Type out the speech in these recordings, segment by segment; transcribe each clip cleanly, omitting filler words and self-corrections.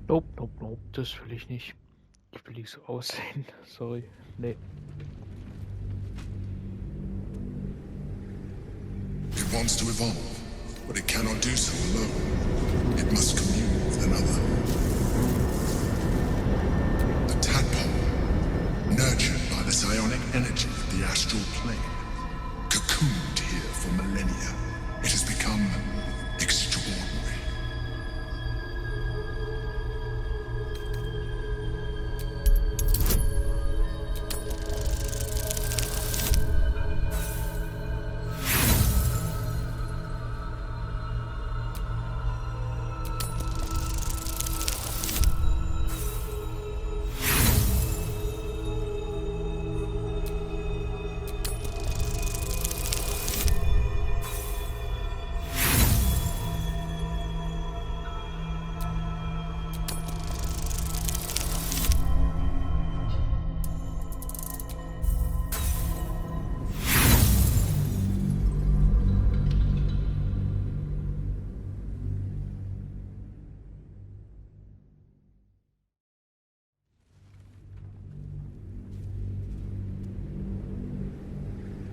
Nope, nope, nope, das will ich nicht. Ich will nicht so aussehen. Sorry. Nee. It wants to evolve, but it cannot do so alone. It must commune with another. The tadpole, nurtured by the psionic energy of the astral plane, cocooned here for millennia, it has become extraordinary.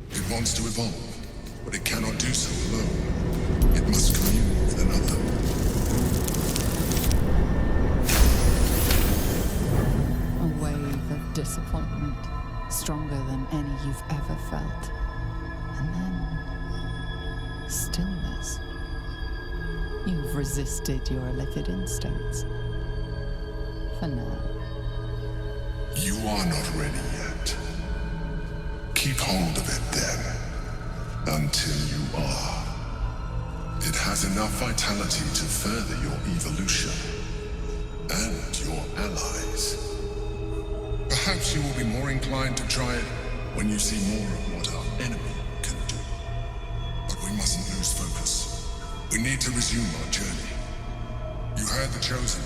It wants to evolve, but it cannot do so alone. It must commune with another. A wave of disappointment, stronger than any you've ever felt. And then stillness. You've resisted your illicit instincts. For now. You are not ready yet. Keep hold of it then, until you are. It has enough vitality to further your evolution, and your allies. Perhaps you will be more inclined to try it when you see more of what our enemy can do. But we mustn't lose focus. We need to resume our journey. You heard the Chosen.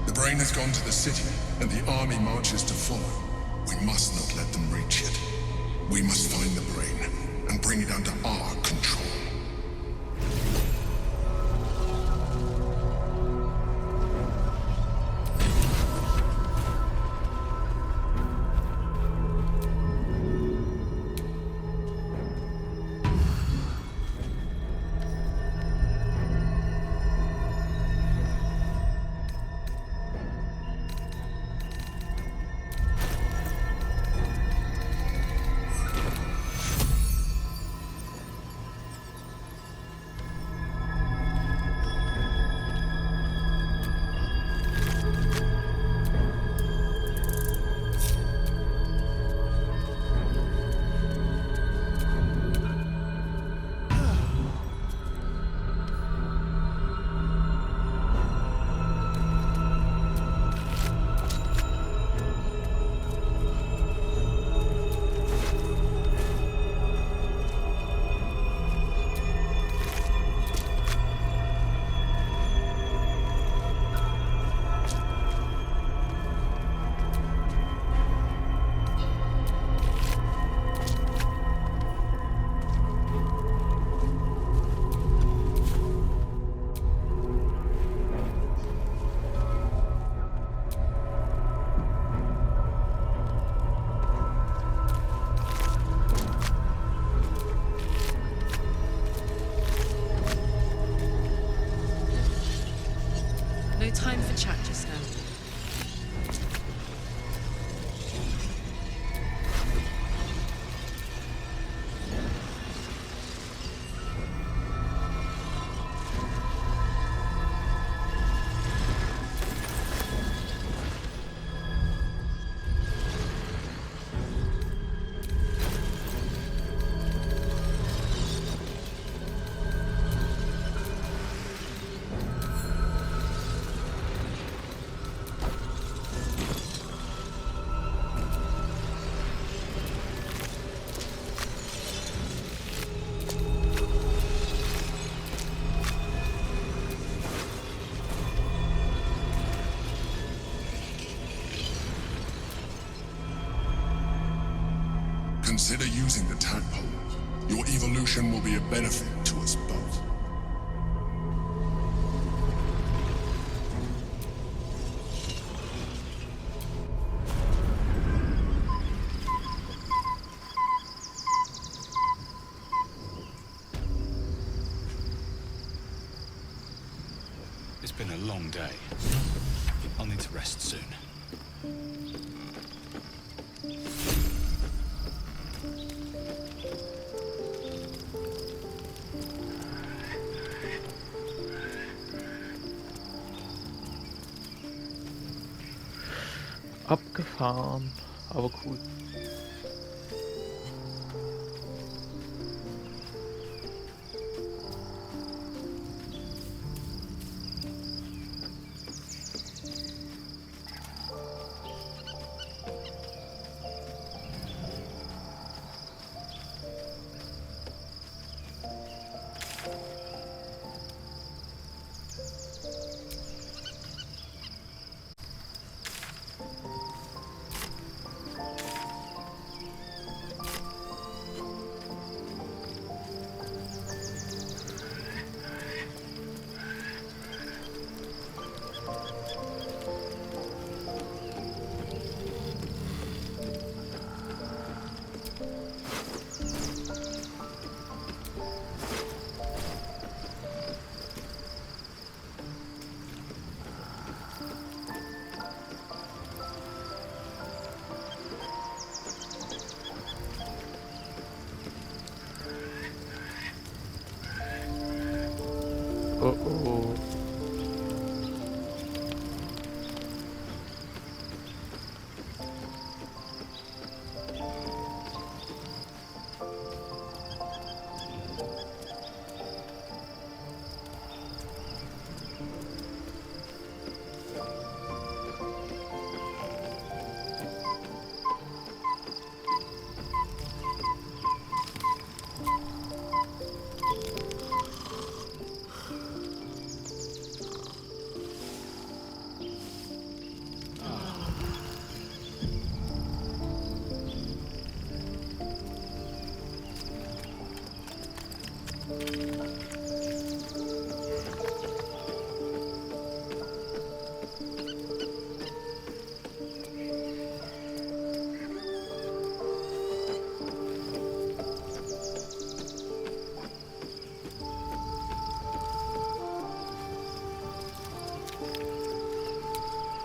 The brain has gone to the city, and the army marches to follow. We must not let them reach it. We must find the brain and bring it under our control. No time for chat just now. Consider using the tadpole. Your evolution will be a benefit to us both. It's been a long day. I'll need to rest soon. Abgefahren, aber cool. Oh oh.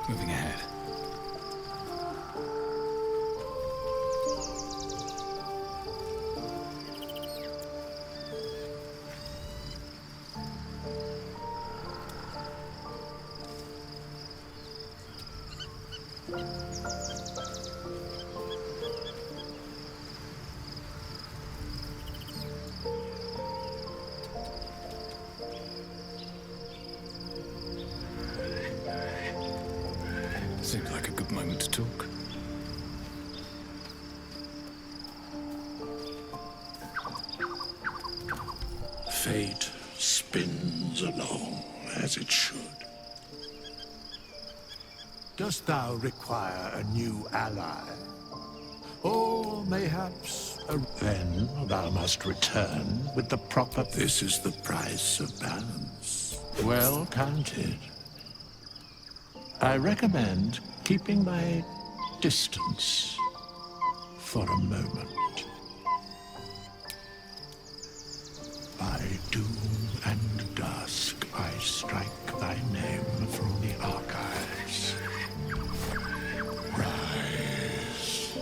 Moving ahead. Seems like a good moment to talk. Fate spins along as it should. Dost thou require a new ally? Or mayhaps a... Then thou must return with the proper... This is the price of balance. Well counted. I recommend keeping my distance for a moment. By doom and dusk I strike thy name from the archives. Rise.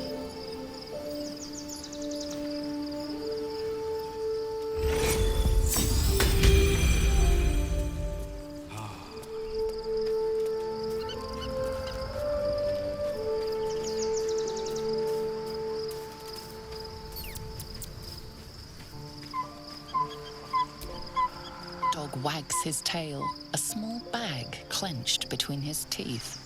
Dog wags his tail, a small bag clenched between his teeth.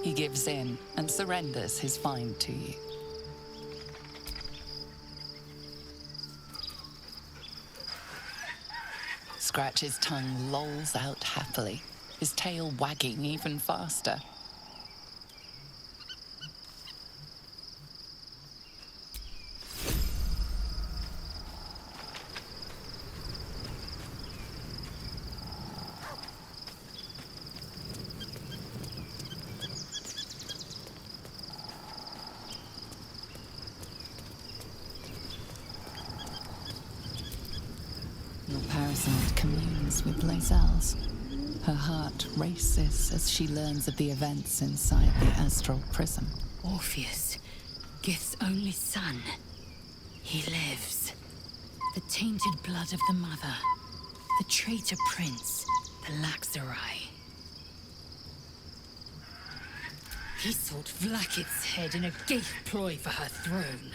He gives in and surrenders his find to you. Scratch's tongue lolls out happily, his tail wagging even faster. Rysand communes with Lae'zels. Her heart races as she learns of the events inside the astral prism. Orpheus, Gith's only son. He lives. The tainted blood of the mother. The traitor prince, the Laxarai. He sought Vlakith's head in a Geich ploy for her throne.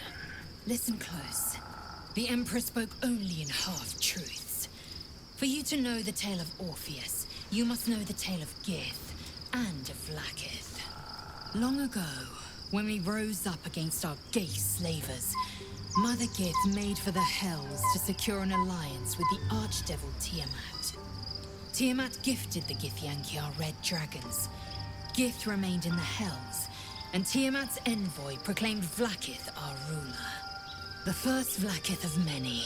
Listen close. The Emperor spoke only in half-truths. For you to know the tale of Orpheus, you must know the tale of Gith and of Vlakith. Long ago, when we rose up against our Geich slavers, Mother Gith made for the Hells to secure an alliance with the archdevil Tiamat. Tiamat gifted the Githyanki our red dragons. Gith remained in the Hells, and Tiamat's envoy proclaimed Vlakith our ruler. The first Vlakith of many.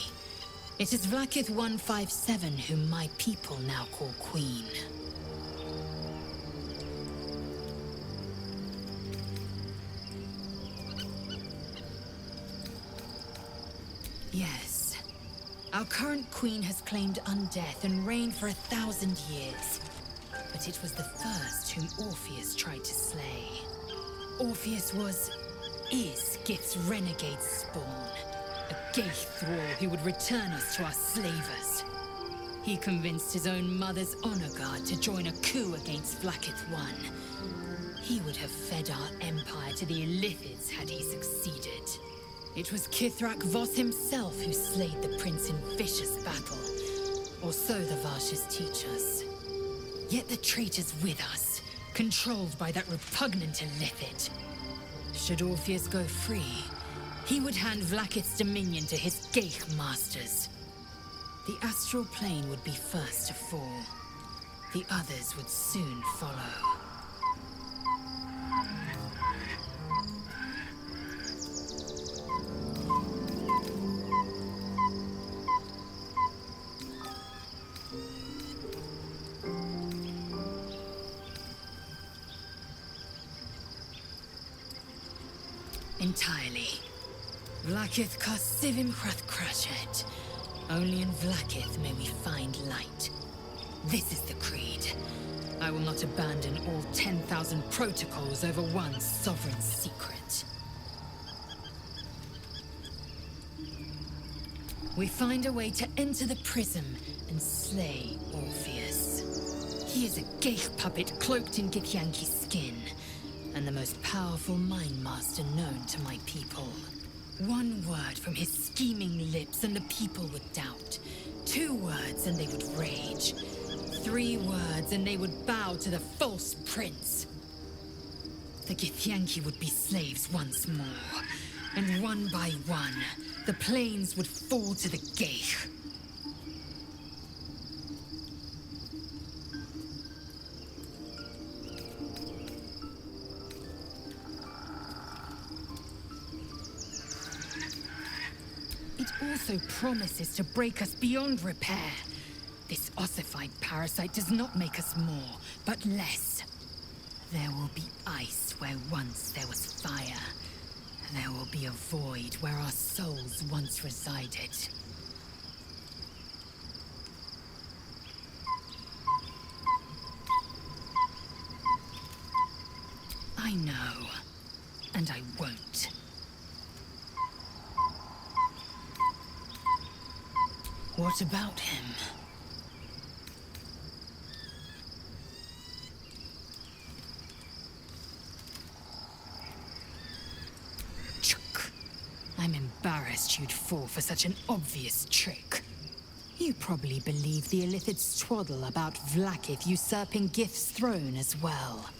It is Vlakith 157 whom my people now call Queen. Yes. Our current queen has claimed undeath and reigned for 1,000 years. But it was the first whom Orpheus tried to slay. Orpheus is Gith's renegade spawn. A Geich thrall who would return us to our slavers. He convinced his own mother's honor guard to join a coup against Vlakith I. He would have fed our empire to the Illithids had he succeeded. It was Kithrak Voss himself who slayed the prince in vicious battle. Or so the Varshes teach us. Yet the traitor's with us, controlled by that repugnant Illithid. Should Orpheus go free, he would hand Vlakith's dominion to his Geich masters. The astral plane would be first to fall. The others would soon follow. Entirely. Vlakith Karsivim Hrathkrashet. Only in Vlakith may we find light. This is the creed. I will not abandon all 10,000 protocols over one sovereign secret. We find a way to enter the prism and slay Orpheus. He is a Geich puppet cloaked in Githyanki's skin, and the most powerful mind master known to my people. One word from his scheming lips and the people would doubt. 2 words and they would rage. 3 words and they would bow to the false prince. The Githyanki would be slaves once more, and one by one, the plains would fall to the Geich. It also promises to break us beyond repair. This ossified parasite does not make us more, but less. There will be ice where once there was fire. There will be a void where our souls once resided. I know, and I won't. What about him? Chuk. I'm embarrassed you'd fall for such an obvious trick. You probably believe the Illithid's twaddle about Vlakith usurping Gith's throne as well.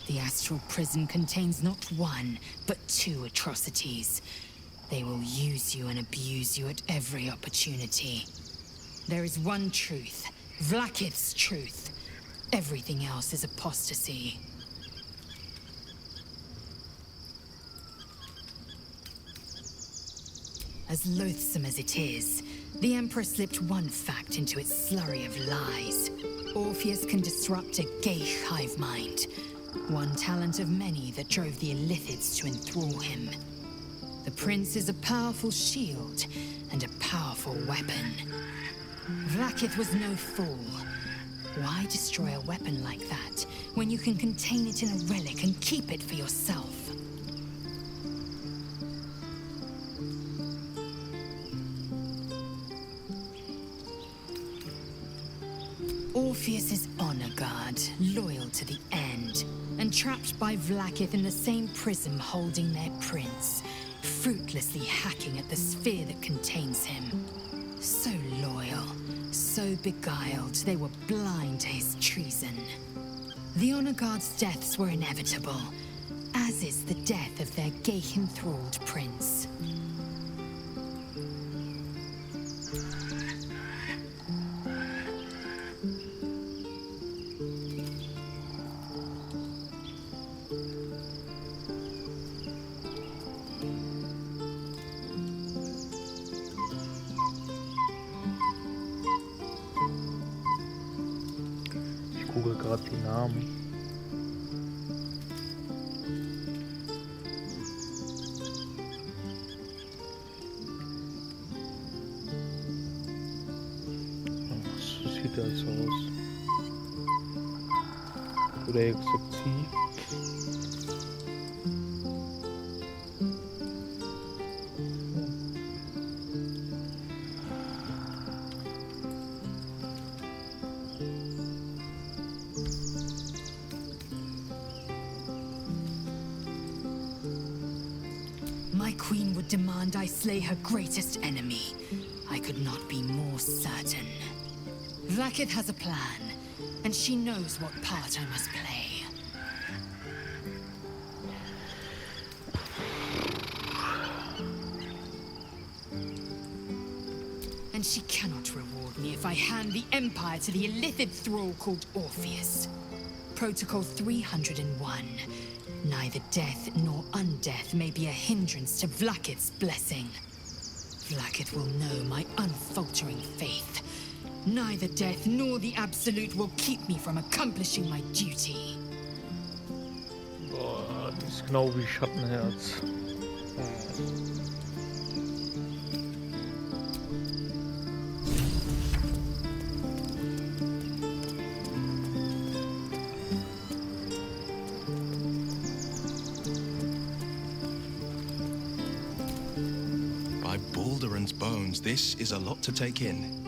The astral prison contains not 1, but 2 atrocities. They will use you and abuse you at every opportunity. There is one truth, Vlakith's truth. Everything else is apostasy. As loathsome as it is, the Emperor slipped one fact into its slurry of lies. Orpheus can disrupt a Geich hive mind. One talent of many that drove the Illithids to enthrall him. The prince is a powerful shield and a powerful weapon. Vlaakith was no fool. Why destroy a weapon like that when you can contain it in a relic and keep it for yourself? Orpheus's honor guard, loyal to the end, and trapped by Vlaakith in the same prism holding their prince, fruitlessly hacking at the sphere that contains him. So loyal, so beguiled, they were blind to his treason. The honor guard's deaths were inevitable, as is the death of their gay-enthralled prince. Ich google gerade die Namen. So sieht er jetzt aus. Oder eher gesagt sie. My queen would demand I slay her greatest enemy. I could not be more certain. Vlaakith has a plan, and she knows what part I must play. And she cannot reward me if I hand the Empire to the illithid thrall called Orpheus. Protocol 301. Neither death nor undeath may be a hindrance to Vlaakith's blessing. Vlaakith will know my unfaltering faith. Neither death nor the Absolute will keep me from accomplishing my duty. Boah, die ist genau wie Schattenherz. By Baldur's bones, this is a lot to take in.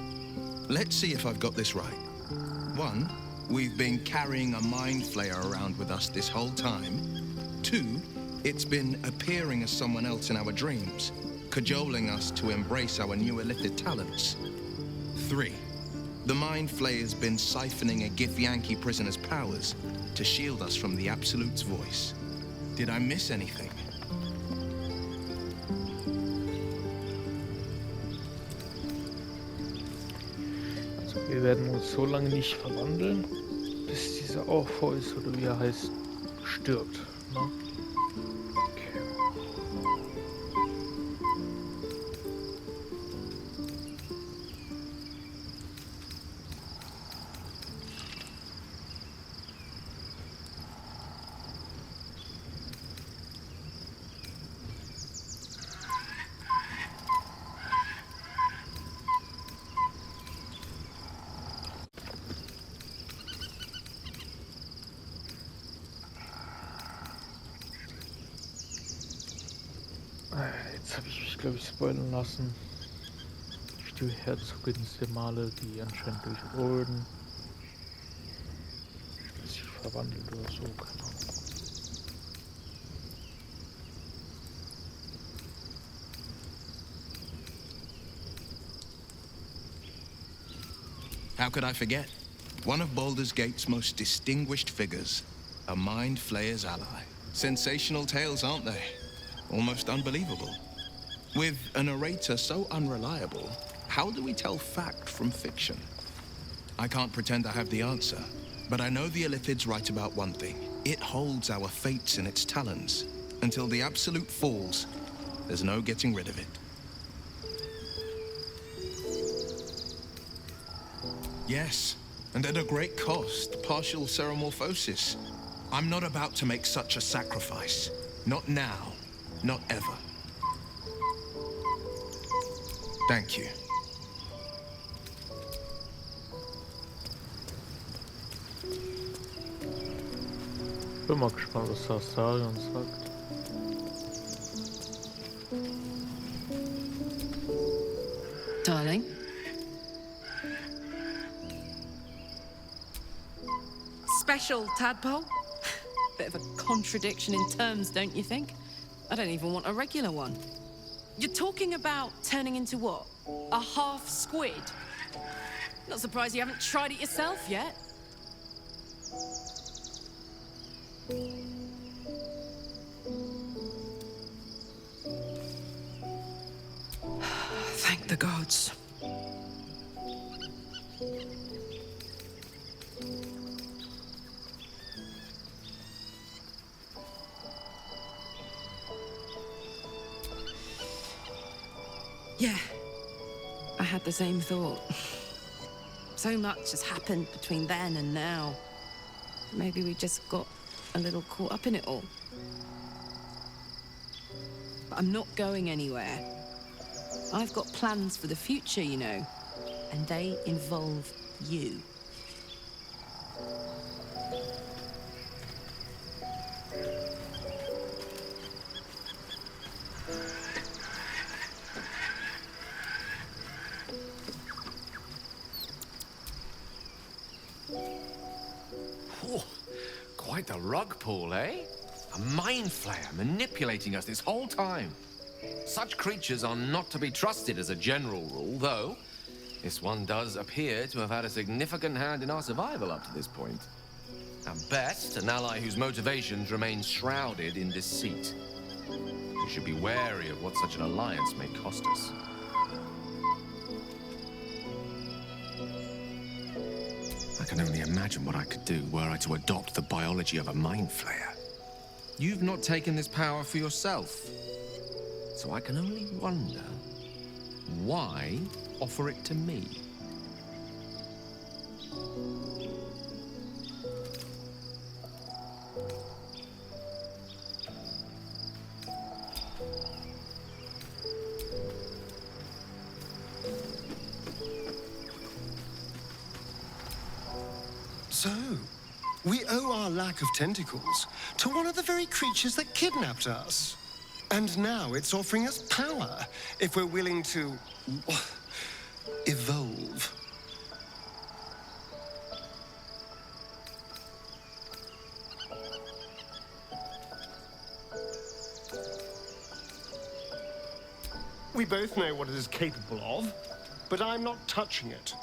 Let's see if I've got this right. 1, we've been carrying a mind flayer around with us this whole time. 2, it's been appearing as someone else in our dreams, cajoling us to embrace our new illithid talents. 3, the mind flayer's been siphoning a Githyanki prisoner's powers to shield us from the Absolute's voice. Did I miss anything? Wir werden uns so lange nicht verwandeln, bis dieser Orpheus, oder wie er heißt, stirbt. Ne? Okay. Jetzt habe ich mich, glaube ich, spoilern lassen. Die Herzogin der Male, die anscheinend durch Orden sich verwandelt oder so, keine Ahnung. How could I forget? One of Baldur's Gate's most distinguished figures, a mind flayer's ally. Sensational tales, aren't they? Almost unbelievable. With a narrator so unreliable, how do we tell fact from fiction? I can't pretend I have the answer, but I know the Illithid's right about one thing. It holds our fates in its talons. Until the Absolute falls, there's no getting rid of it. Yes, and at a great cost, partial ceremorphosis. I'm not about to make such a sacrifice. Not now, not ever. Thank you. Bin mal gespannt, was Astarion sagt. Darling? Special, tadpole? Bit of a contradiction in terms, don't you think? I don't even want a regular one. You're talking about turning into what? A half squid? Not surprised you haven't tried it yourself yet. Thank the gods. Yeah, I had the same thought. So much has happened between then and now. Maybe we just got a little caught up in it all. But I'm not going anywhere. I've got plans for the future, you know, and they involve you. Oh, quite the rug pull, eh? A mind flayer manipulating us this whole time. Such creatures are not to be trusted as a general rule, though this one does appear to have had a significant hand in our survival up to this point. At best, an ally whose motivations remain shrouded in deceit. We should be wary of what such an alliance may cost us. I can only imagine what I could do were I to adopt the biology of a mind flayer. You've not taken this power for yourself, so I can only wonder, why offer it to me? So, we owe our lack of tentacles to one of the very creatures that kidnapped us. And now it's offering us power if we're willing to evolve. We both know what it is capable of, but I'm not touching it.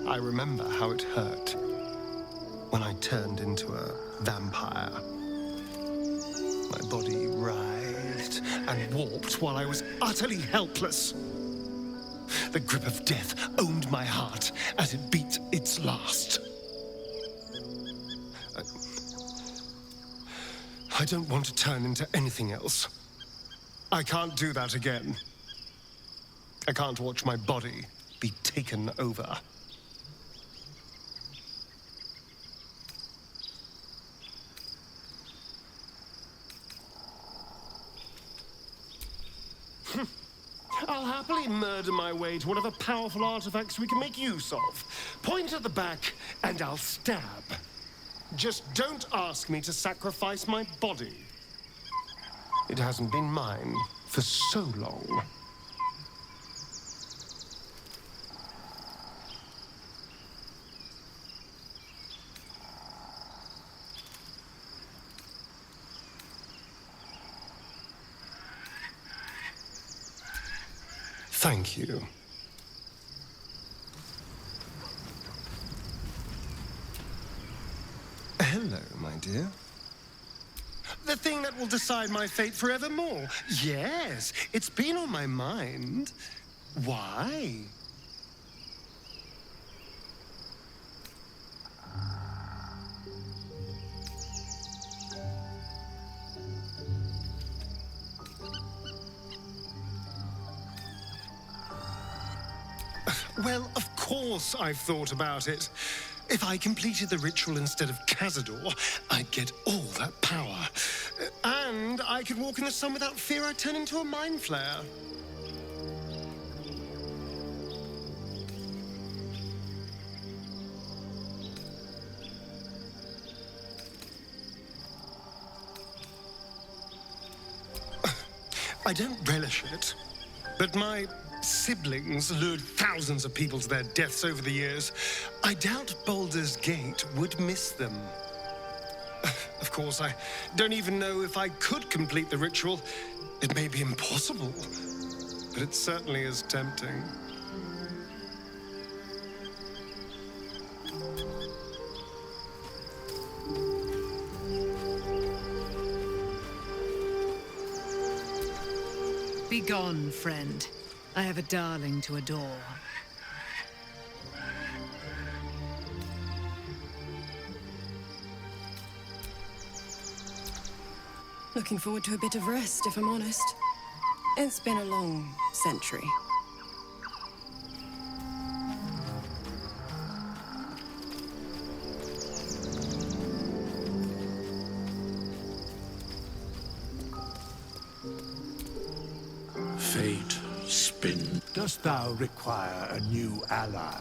I remember how it hurt when I turned into a vampire. My body writhed and warped while I was utterly helpless. The grip of death owned my heart as it beat its last. I don't want to turn into anything else. I can't do that again. I can't watch my body be taken over. I'll happily murder my way to whatever powerful artifacts we can make use of. Point at the back, and I'll stab. Just don't ask me to sacrifice my body. It hasn't been mine for so long. Thank you. Hello, my dear. The thing that will decide my fate forevermore. Yes, it's been on my mind. Why? Well, of course I've thought about it. If I completed the ritual instead of Cazador, I'd get all that power. And I could walk in the sun without fear I'd turn into a mind flayer. I don't relish it, but my siblings lured thousands of people to their deaths over the years. I doubt Baldur's Gate would miss them. Of course, I don't even know if I could complete the ritual. It may be impossible, but it certainly is tempting. Begone, friend. I have a darling to adore. Looking forward to a bit of rest, if I'm honest. It's been a long century. Fate spin. Dost thou require a new ally?